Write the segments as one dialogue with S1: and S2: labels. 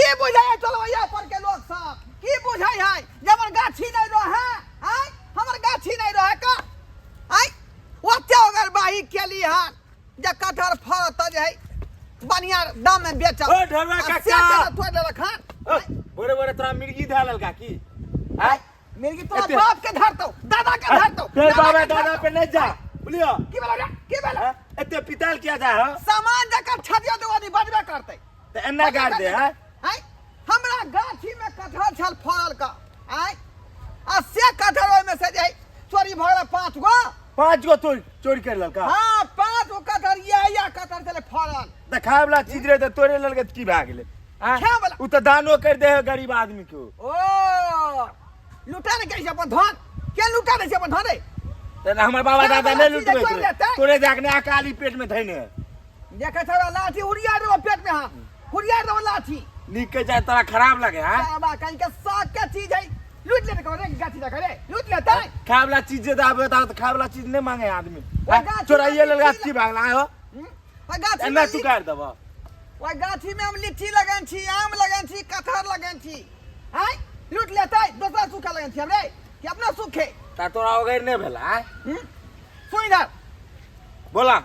S1: की बुझाय चलवैया पर के लोग सब की बुझाय है जबर गाछी नहीं रहे हैं हमर गाछी नहीं रहे का आई ओते अगर बाही के लिए हां जे कटहर फरत जे बढ़िया दाम में बेचल
S2: ओ ढोलवा काका
S1: तो ले रखन
S2: बोरे बोरे तोरा मिर्गी धालल का की हैं
S1: मिर्गी तो बाप के धरतो दादा के धरतो
S2: फिर बाबा दादा पे नहीं जा बोलियो
S1: की बोला
S2: एते पिताल किया जा है
S1: सामान जकर छदिया देवानी बजबे करते
S2: त एन्ना गाड़ दे है
S1: हैं हमरा गाछी में कटहर छल फरल का हैं आ से कटहर में से जे चोरी भगला 5 गो
S2: चोरी कर ललका
S1: हां 5 गो कटहर या कटहर चले फरल
S2: त खाए वाला चीज रे त तोरे ललके की भा गेले
S1: खाए वाला
S2: उ त दानो कर दे है गरीब आदमी को
S1: ओ लुटा ने कैसे अपन धन के लुटा दे अपन धन रे
S2: त हमर बाबा दादा ने लुटबे तोरे जाकने अकाली पेट में धइने
S1: देखे छोरा लाठी उड़िया दो पेट में हां उड़िया दो लाठी
S2: नीक के जाय तोरा खराब लगे हां
S1: बाबा कहीं के साग के चीज है लूट ले करे गाछी रख रे लूट लेता है
S2: खाए वाला चीज दे बता त खाए वाला चीज नहीं मांगे आदमी चोराइए लगा की भागला हो
S1: गाछी
S2: एना तू काट देबो
S1: ओइ गाछी में हम लीची लगन छी आम लगन छी कटहर लगन छी हैं लूट लेता है दूसरा सूखा लगन छी हमरे कि अपना सूखे
S2: ता तोरा वगैर नहीं भेला
S1: सुन इधर
S2: बोला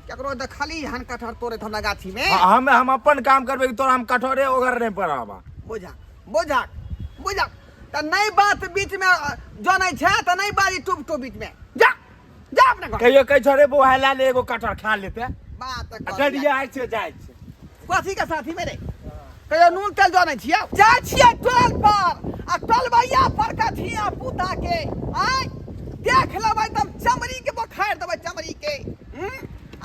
S1: केकरो द खाली हन कटहर तोरे हमरा गाछी में
S2: हम अपन काम करबे तोरा हम कटहरे ओगर नहीं पड़ाबा
S1: बुझा त नहीं बात बीच में जानै छै त नहीं बारी टूब बीच में जा अपने घर
S2: कहियो कह छोरे बोहाइला ले एगो कटहर खा लेते
S1: बात
S2: डडिया आइ छै जाय छै
S1: कथी के साथी मेरे कहियो नून तेल जानै छियै जाय छियै टोल पर आ टोलबैया पर का थिया पुता के आय देख लेबै तब चमड़ी के बोखार देबै चमड़ी के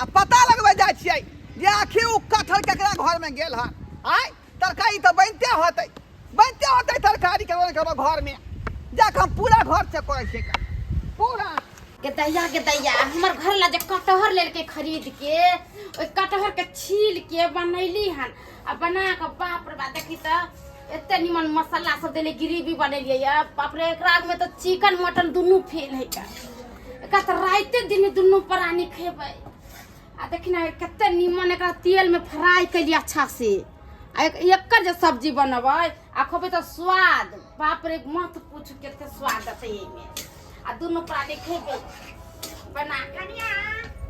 S1: आ पता लगबै जाय छियै जे आखिर उ कटहर केकरा घर में गेल ह आय तरकारी त बनते होतै तरकारी के घर में जाके हम पूरा घर से करे छै पूरा
S3: के हमर घर ला जे कटहर ले के खरीद के ओइ कटहर के छील के बनैली हन आ बना के बाप रे बा देखी त एते निमन मसाला सब देले ग्रेवी बनेलिए या बाप रे एकरा में तो चिकन मटन दुनु फेल है का त राइते दिन दुनु प्राणी खेबै आ देखी ना कते निमन एकरा तेल में फ्राई कैली अच्छा से आ एकर जे सब्जी बनबै आ खोबे तो स्वाद बाप रे मत पूछ केते स्वाद अते एमे आ दुनु प्राणी खेबै बना कनिया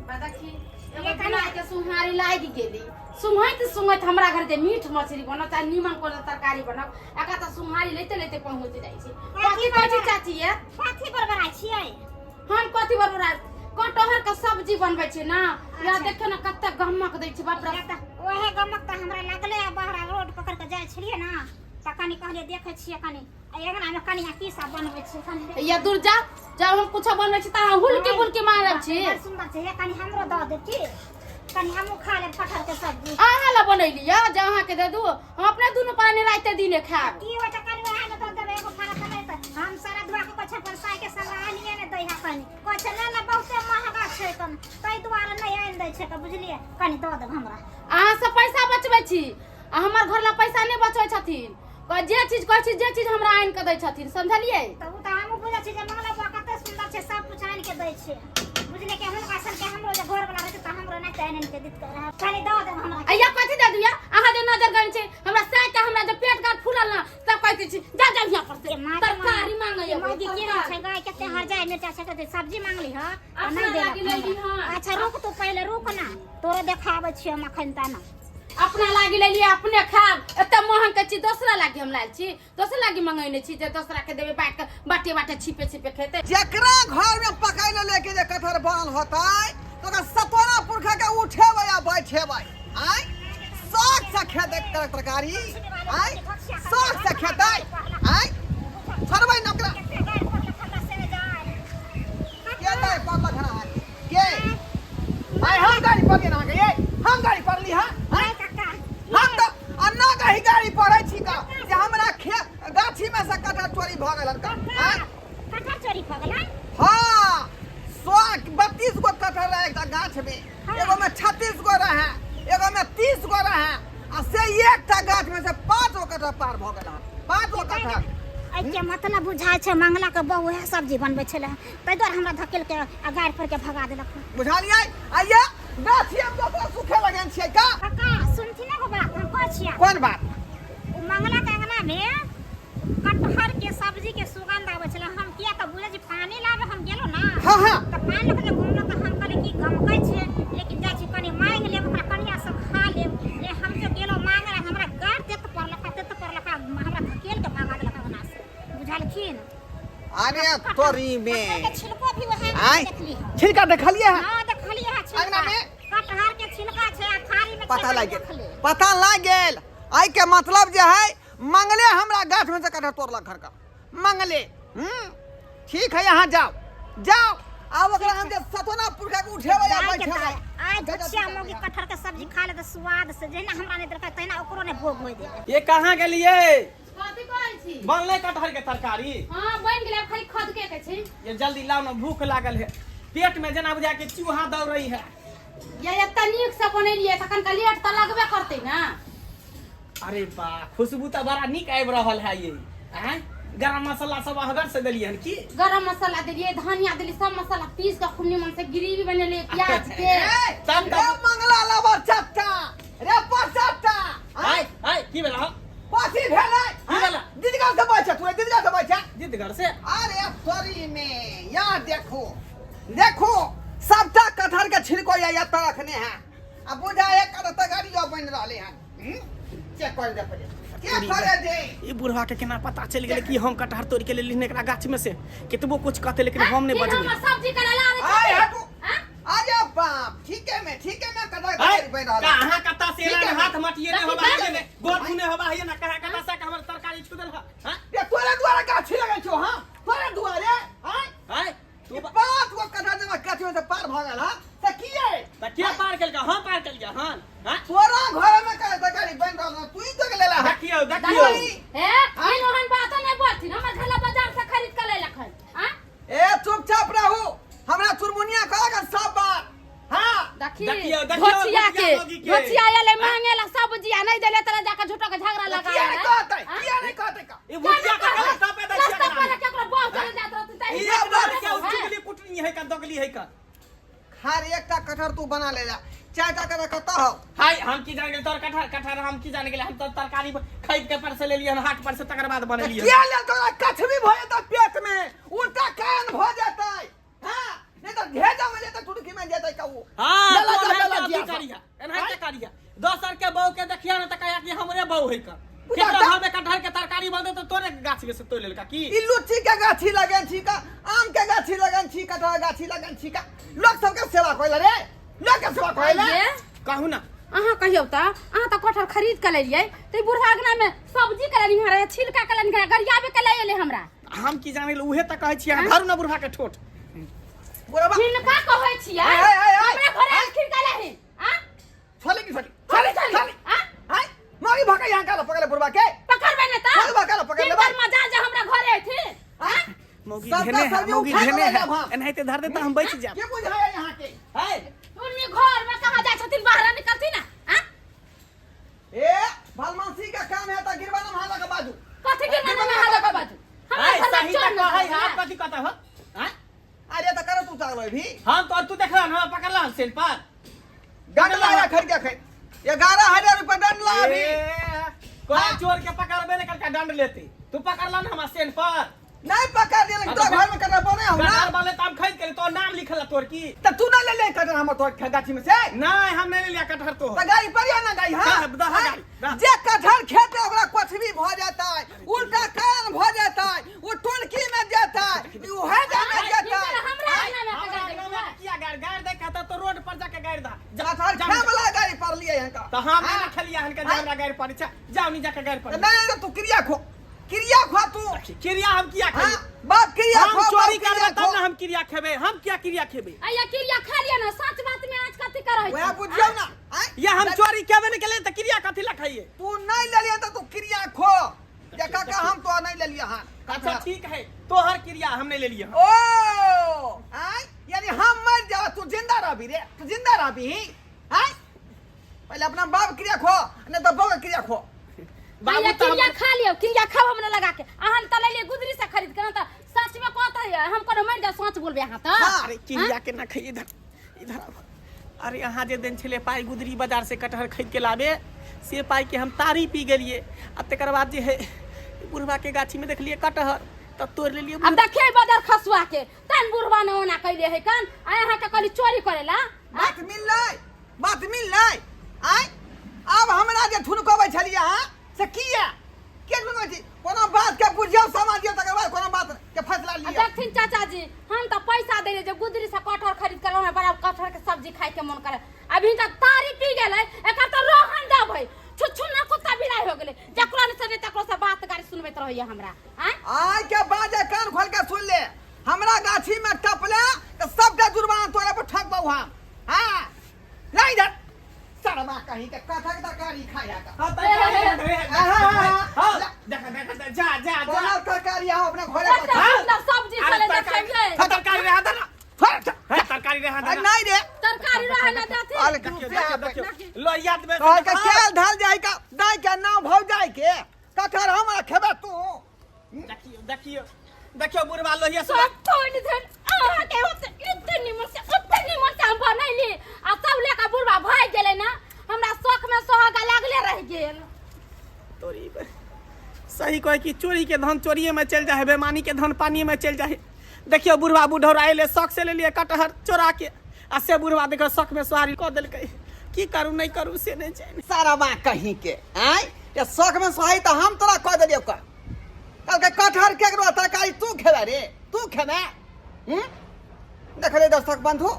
S3: बदखी एगो बना के सुहारी लाग गेली सुंघैत हमरा घर जे मीठ मछली बनत आ नीमन को तरकारी बनत एका त सुहारी लेते पहुंच जाय छै कथी चाची ये
S4: कथी बरबराय छियै
S3: हम कथी बरबराय कटहर के सब्जी बनबै छै ना या देखियो ना कते गमक दै छै बाप रे
S4: ओहे गमक त हमरा लागले बहरा रोड पकड़ के जाय छलिए ना त कनी कहले देखे छियै कनी एकरा में कनी की सब बनबै छै कनी
S3: या दूर जा जब हम कुछ बनबै छी त हुलकी मारब छी
S4: सुंदर छै कनी हमरो द दे की कनी हमहु खा लेब कटहर के सब्जी
S3: आहा ला बनैली या जे अहा के दे दू हम अपने दुनु पानी राते दिने खाब
S4: की होय त कनी वहा में द देबे एगो फरक नहीं त हम सारा दुआ के कछ पर साई के सलानिए ने दै हा कनी कछ ना बहुते महंगा छै कन तै दुआरे नहीं आइन दै छै त बुझलिए कनी द देब हमरा
S3: अहाँ सब पैसा बचबै छी आ हमर घर ला पैसा नहीं बचबै छथिन जे चीज हमरा आइन के दै छथिन समझलिए
S4: त उ त हमहु बुझै छी जे मंगला बा कते सुंदर छै सब कुछ आइन के दै छै बुझले के हम असल के हमरो जे घर वाला रहै त हमरो नै आइन के दित कर खाली द देब हमरा
S3: अइया कथि दे दिया अहाँ जे नजर गन छै हमरा साइ के हमरा जे पेट गार फूलल ना सब कहै छी जा यहां पर से तरकारी मांगै
S4: मोदी की छै गाय कते हर जाय मिर्चा से सब्जी मांगली ह
S3: नहीं दे
S4: अच्छा रुक तू पहले रुक ना तोरे देखाबै छी हम अखन ता ना
S3: अपना लागी ले लिए अपने खाब एते महंग के चीज दूसरा लागी हम लाल छी दूसरा लागी मंगैने छी जे दूसरा के देबे बाट के बाटे छिपे खेते
S1: जेकरा घर में पकाइले लेके जे कटहर बनल होतै तो सतोरा पुरखा के उठेबै आ बैठेबै आय शौक से खेतै तरकारी आय शौक से खेतै आय छोड़बै नकरा के दे पापा खाना के आय हम गाड़ी पकड़े ना गए हम गाड़ी पकड़ ली हां हम तो अन्ना का ही गाड़ी पड़ै छी का जे हमरा गाछी में से कटहर चोरी भ गेलन का
S4: कटहर चोरी भ गेलन
S1: हां 32 गो कटहर रहे एक गाछ में एगो में 36 गो रहे एगो में 30 गो रहे आ से एकटा गाछ में से 5 गो कटहर पार भ गेलन 5 गो कटहर
S4: ऐके मतलब बुझाय छै मंगला के बहु है सब्जी बनबै छले तै दुआरे हमरा धकेल के गाड़ पर के भगा देलक
S1: बुझालियै आइया गाछी हम तो सूखे लगन छै का
S4: काका सुनथि ना बात हम कहै छियै
S1: कोन बात
S4: में कटहर के सब्जी के सुगंध आवे छले। हम किया त बुझे जी पानी लावे हम गेलो ना।
S1: हाँ हाँ
S4: त पानी लेके घुमलो त हम कहले की गमकै छे, लेकिन जा छी कनी मांग लेब ओकरा कनिया सब खा लेब। ले हम तो गेलो मांगे हमरा गाड़ देत परलका हमरा धकेल के भागा देलक ओना से। बुझलखिन?
S1: अरे तोरी में
S4: कटहर के छिलको भी वहे
S1: आय
S4: देखली हम।
S1: छिलका देखलिए है
S4: हां देखली है छिलका।
S1: अंगना में
S4: कटहर के छिलका छे आ थारी में
S1: पता लग
S4: देखली।
S1: गेल पता लग गेल। आई के मतलब जे है मंगले हमरा गाछ में से कटहर तोड़लक घर का मंगले। ठीक है यहाँ जाओ जाओ अब ओकरा हम जे सतोना पुरखा के उठेबै या बैठेबै।
S4: आय गछिया मोगी कटहर के सब्जी खा ले त स्वाद से जेना हमरा नै देलकै तहिना ओकरो नै भोग होय दे।
S5: ये कहाँ गेलिए?
S3: कथी कहै छी?
S5: बनले कटहर के तरकारी?
S3: हां बन गेलै, खाली खदके के छै।
S5: ये जल्दी लाओ ना, भूख लागल है। पेट में जना बुझा के चूहा दौड़ रही है।
S3: ये एत्ता नीक से बनेलिए तखन का लेट त लगबे करतै ना।
S5: अरे वाह, खुशबू तो बड़ा निक आबि रहल है ये। हैं? गरम मसाला सब अहगर से देलिए हन की?
S3: गरम मसाला देलिए, धनिया देलिए, सब मसाला पीस के खूब निमन से ग्रेवी बनेलिए प्याज के।
S5: तब
S1: रे मंगला लबर चट्टा रे पचट्टा
S5: हाय हाय की भेल?
S1: पाछी भेलै
S5: की भेल?
S1: दीदगा से बैठ तू दीदगा से बैठ।
S5: जिद घर से
S1: अरे सॉरी में यहाँ देखो देखो सबटा कटहर के छिलको या तो रखने हैं। अब बुझा एक तरकारी जो बन रहले हैं। चेक कर दे पहले क्या करे दे।
S5: ये बुढ़वा के केना पता चल गेले कि हम कटहर तोड़ के ले लेने एकरा गाछ में से? कितबो कुछ कहते लेकिन हम नहीं बचबे।
S3: हमर सब्जी के ला
S1: आय
S3: रे।
S1: हटू आजा बाप ठीक है मैं कटहर तरकारी बन रहले।
S5: कहां कता से
S1: ठीक है,
S5: हाथ मटिए ने होबा है ने गोड़ धुने होबा है ना कहां कता से हमर तरकारी छुदल है। हां
S1: ये तोरे द्वारा गाछी लगै छौ। हां तोरे द्वारे हां
S5: हाय
S1: तू बात वो कटहर जमा गाछी में से पार भागल। हां त की है
S5: त के पार केल का? हम पार केल जा। हां हां
S1: तोरा घर में का तरकारी बन रहल तू ही तो लेला है।
S5: देखियो देखियो
S3: हे इन ओहन बात नै बोलथि, हमर घरला बाजार से खरीद के ले लखन। हां
S1: ए चुपचाप रहू हमरा चुरमुनिया कहलक सब बात। हां
S3: देखिए
S5: देखियो,
S3: घोचिया के
S5: मोगी के।
S3: घोचिया आले मांगे ला सब्जी आ नहीं देले तरा जाके झूठो के झगड़ा लगा
S1: किया नहीं कहते किया नहीं कहते का
S5: ये बुढ़िया का रास्ता पे दै
S3: रास्ता पर
S5: छै।
S3: केकरो बहुत चले जात रहत तै
S5: ये बात के उचली कुटनी है का दगली है का?
S1: हर एकटा कटहर तू बना ले जा चाचा का कत हो।
S5: हाय हम की जान गेल तोर कटहर हम की जान गेल? हम तो तरकारी खरीद के पर से ले लियन हाट पर से तकर बाद बनेलियन।
S1: किया ले तोरा कछवी भ जाता पेट में उल्टा कान भ जाता। हां नहीं तो भेजा में जाता टुटकी में जाता का वो।
S5: हां
S1: लला
S5: तो
S1: जा, लला
S5: नहीं
S1: जा।
S5: करिया एनहा के करिया दोसर के बहू के देखिया न त कहिया कि हमरे बहू है का।
S1: पूजा
S5: केकरा
S1: ता-
S5: घर में कटहर के तरकारी बने तो तोरे गाछ में से तोड़ लेलका की?
S1: ई लुच्ची के गाछी लगन छी का आम के गाछी लगन छी कटहर गाछी लगन छी का लोग सबके सेवा कइला रे लोग के सेवा कइला।
S3: ये
S5: कहू ना
S3: अहाँ कहियो त अहाँ त कटहर खरीद के लेलियै त बुढ़ा अंगना में सब्जी के लेनी है, छिलका के लेनी है, गरियाबे के ले एले हमरा।
S5: हम की जान गेल उहे त कहै छियै धरू ना बुढ़वा के ठोठ।
S1: बुढ़वा
S3: छिलका कहै छियै
S1: हाय, हाय, हाय।
S3: हमरा घरे आखिर के लेही। हां
S1: छोले की छोले छोले
S3: हां
S1: हाय मारी भागा यहाँ का पकड़ ले बुढ़वा के
S3: पकड़बे न त
S1: बुढ़वा का पकड़ ले
S3: दिन मजा जे हमरा घरे थी। हां
S5: मौगी
S1: सबका
S5: घेने है
S1: सब्जी
S5: मौगी
S1: उठा के
S5: घेने
S1: ले
S5: है
S1: जाब हम।
S5: एनहाइते धर देता हम बच जाब।
S1: के बुझाया यहाँ के हाय
S3: उन्नी घर में कहां जाय छथिन बाहर निकलती ना। हां
S1: ए भलमानसी का काम है तो गिरवाना महला का बाजू
S3: कथि के मन में हाल का बाजू
S5: हाय
S3: हमरा
S5: सही त कहै हाथ कथि कहता हो? हां
S1: अरे तो करो तू चागलो भी
S5: हम तो तू देखला न पकड़ला सेल पर
S1: दंड लाया खरीद के खाई 11,000 रुपया दंड लाया भी।
S5: कोई चोर के पकड़बे न करके दंड लेते तू पकड़ला ना हम सेल पर
S1: नहीं पकड़ दिया लेकिन तो घर में करना बने हो ना
S5: कटहर वाले तो हम खरीद के तो नाम लिखला तोर की?
S1: तो तू ना ले कटहर हम तो गाछी में से
S5: नहीं हम नहीं लिया कटहर तो
S1: तो गाड़ी पर ना गाड़ी हां
S5: दह गाड़ी, दह।
S1: जे कटहर खेते ओकरा कुछवी भ जाता है उल्टा कान भ जाता है वो टुलकी में जाता है वो है जाने जाता है।
S3: हमरा अंगना में
S5: हमरा
S3: पकड़
S5: गाँव में किया गाड़ गाड़ दे कहता तो रोड पर जाके गाड़ दा
S1: कटहर खे वाला गाड़ी पर लिए यहाँ का
S5: तो हम नहीं खलिया हन के हमरा गाड़ पर जाओ नहीं जाके गाड़ पर
S1: नहीं तो तू क्रिया खो तू
S5: क्रिया हम किया
S1: हाँ,
S5: खाई
S1: बाप क्रिया
S5: हम
S1: खो
S5: चोरी
S1: बाप
S5: करबे
S1: क्रिया
S5: तब
S1: खो।
S5: ना हम क्रिया खेबे। हम क्या क्रिया खेबे?
S3: आया क्रिया खा लिया ना सच बात में आज कथि कर रही
S1: वह बुझियो ना आय?
S5: ये हम चोरी केबे नहीं केले त क्रिया कथि ला खाइए?
S1: तू नहीं ले लिया तो तू क्रिया खो देखा का हम तो नहीं ले लिया हां
S5: अच्छा ठीक है तो हर क्रिया हमने ले लिया।
S1: ओ आय यानी हम मर जा तू जिंदा रहबी रे तू जिंदा रहबी आय पहले अपना बाप क्रिया खो नहीं तो बाप क्रिया खो।
S3: आया क्रिया खा लियो क्रिया खाओ हमरा लगा के अहाँ त ले लिए गुदरी से खरीद के ना त सच में कहता है हम कोनो मर जा सच बोलबे अहाँ त।
S5: अरे क्रिया के ना खाइए इधर इधर आओ। अरे यहाँ जे दिन छले पाई गुदरी बाजार से कटहर खरीद के लाबे से पाई के हम तारी पी गेलिए। अब तकर बाद जे है बुढ़वा के गाछी में देखलिए कटहर तब तोड़ लेलिए।
S3: अब देखिए बदर खसुआ के तन बुढ़वा ने ओना कैले है कन आ यहाँ के कली चोरी करेला।
S1: बात मिल लै आय अब हमरा जे ठुनकबै छलिए हां से किया के ठुनकै छी कोनो बात के बुझियो समझियो तकर बाद कोनो बात के फैसला लिया।
S3: देखथिन चाचा जी हम तो पैसा दे जे गुदरी से कटहर खरीद कर हमरा बड़ा कटहर के सब्जी खाए के मन करे। अभी तक तारी पी गेलै एकर तो रोहन देबै छुछु ना कुत्ता बिराई हो गेलै जकरा ने सने तकरो से बात गाड़ी सुनबैत रहिए हमरा।
S1: आय के बाजे कान खोल के सुन ले हमरा गाछी में टपले तो सबका जुर्माना तोरे पर ठकबौ हम। हां नहीं दे सरमा कहीं के कटहर के तरकारी खाया का।
S5: हां देखा जा जा
S1: कोनो तरकारी आओ अपने घरे पर
S3: सब्जी चले देखिए
S5: तरकारी रहा था ना तरकारी रहा था
S1: नहीं रे
S3: तरकारी रहे ना देती।
S5: देखियो लो याद में
S1: कह के केल ढल जाय का दाई के नाम भौ जाय के कटहर हमरा खेबे तू।
S5: देखियो बुढ़वा लोहिया
S3: सब तोड़ देन आ के होते इतने निमन से हम बनैली आ सब लेका बुढ़वा भाग गेलै ना हमरा शौक में सोहागा लागले रह गेल।
S5: तोरी सही कहे कि चोरी के धन चोरिये में चल जाए बेमानी के धन पानी में चल जाए। देखियो बुढ़वा बुढ़ौर आइले शौक से ले लिए कटहर चोरा के आ से बुढ़वा देखो शौक में सवारी क देलकै की करू नहीं करू से नहीं जाने
S1: सारा बा कहीं के आय ये शौक में सही तो हम तोरा कह देलियो का कल के कटहर के करो तरकारी तू खेबे रे तू खेबे देखले दर्शक बंधु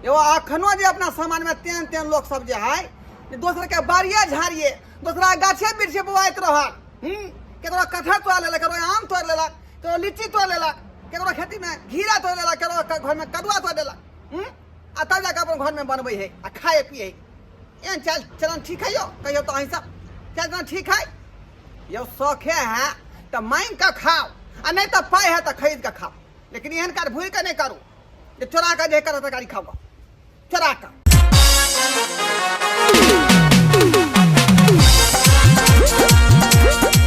S1: यो अखनो जे अपना समाज में तेन लोग सब जे है दूसरे के बाड़िए झाड़िए दूसरा गाछे वृक्षे बुआइत रहल केकरो कटहर तोड़ लेलक केकरो आम तोड़ लेलक केकरो लीची तोड़ लेलक केकरो खेती में घीरा तोड़ लेलक केकरो घर में कदुआ तोड़ लेलक आ तब जाके अपन घर में बनबै है आ खाए पिए है। चल चलन ठीक है यो कहियो तो अहिसा चल ठीक है यो शौखे है तो मांग का खाओ आ नहीं तो पाए है तो खरीद के खाओ लेकिन एहन कर भूल के नहीं करू चोरा कर जे कर तरकारी खाओ चोरा कर।